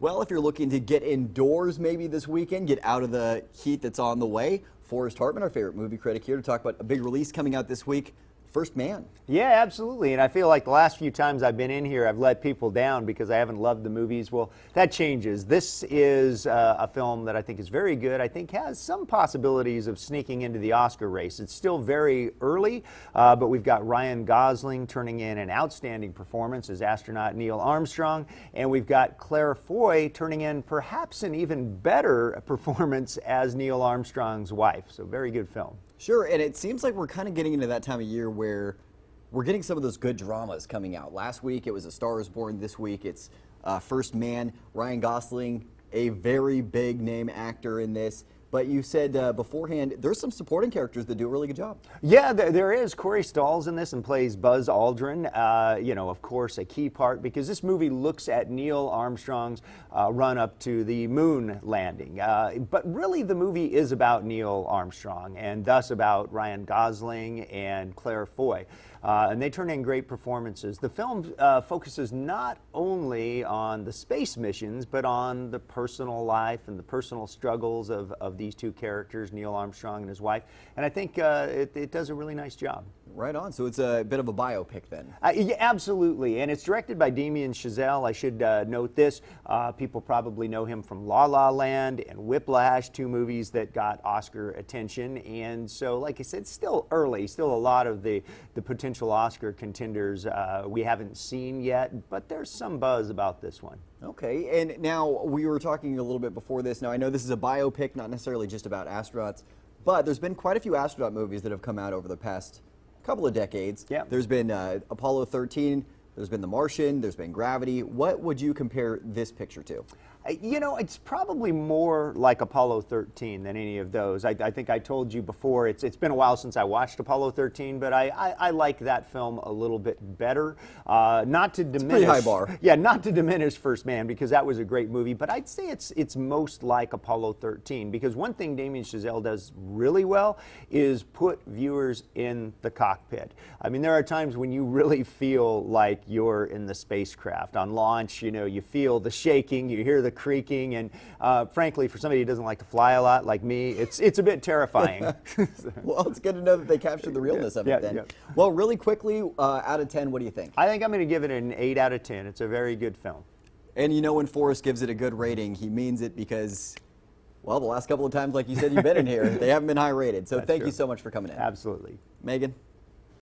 Well, if you're looking to get indoors maybe this weekend, get out of the heat that's on the way, Forrest Hartman, our favorite movie critic, here to talk about a big release coming out this week, First Man. Yeah, absolutely. And I feel like the last few times I've been in here, I've let people down because I haven't loved the movies. Well, that changes. This is a film that I think is very good. I think has some possibilities of sneaking into the Oscar race. It's still very early, but we've got Ryan Gosling turning in an outstanding performance as astronaut Neil Armstrong, and we've got Claire Foy turning in perhaps an even better performance as Neil Armstrong's wife. So very good film. Sure, and it seems like we're kind of getting into that time of year where we're getting some of those good dramas coming out. Last week it was A Star Is Born. This week it's First Man. Ryan Gosling, a very big name actor in this. But you said beforehand, there's some supporting characters that do a really good job. Yeah, there is. Corey Stoll's in this and plays Buzz Aldrin. Of course, a key part because this movie looks at Neil Armstrong's run up to the moon landing. But really, the movie is about Neil Armstrong and thus about Ryan Gosling and Claire Foy. And they turn in great performances. The film focuses not only on the space missions, but on the personal life and the personal struggles of these two characters, Neil Armstrong and his wife. And I think it does a really nice job. Right on. So it's a bit of a biopic then. Yeah, absolutely. And it's directed by Damien Chazelle. I should note this. People probably know him from La La Land and Whiplash, two movies that got Oscar attention. And so, like I said, it's still early. Still a lot of the potential Oscar contenders we haven't seen yet, but there's some buzz about this one. Okay, and now we were talking a little bit before this. Now I know this is a biopic, not necessarily just about astronauts, but there's been quite a few astronaut movies that have come out over the past couple of decades. Yeah. There's been Apollo 13, there's been The Martian, there's been Gravity. What would you compare this picture to? You know, it's probably more like Apollo 13 than any of those. I think I told you before, it's been a while since I watched Apollo 13, but I like that film a little bit better. Not to diminish, pretty high bar. Yeah, not to diminish First Man because that was a great movie, but I'd say it's most like Apollo 13 because one thing Damien Chazelle does really well is put viewers in the cockpit. I mean, there are times when you really feel like you're in the spacecraft. On launch, you know, you feel the shaking, you hear the creaking, and frankly, for somebody who doesn't like to fly a lot like me, it's a bit terrifying. Well, it's good to know that they captured the realness of it then. Yeah. Well, really quickly, out of 10, what do you think? I think I'm going to give it an 8 out of 10. It's a very good film. And you know when Forrest gives it a good rating, he means it because, well, the last couple of times, like you said, you've been in here, they haven't been high rated. So thank you so much for coming in. Absolutely. Megan?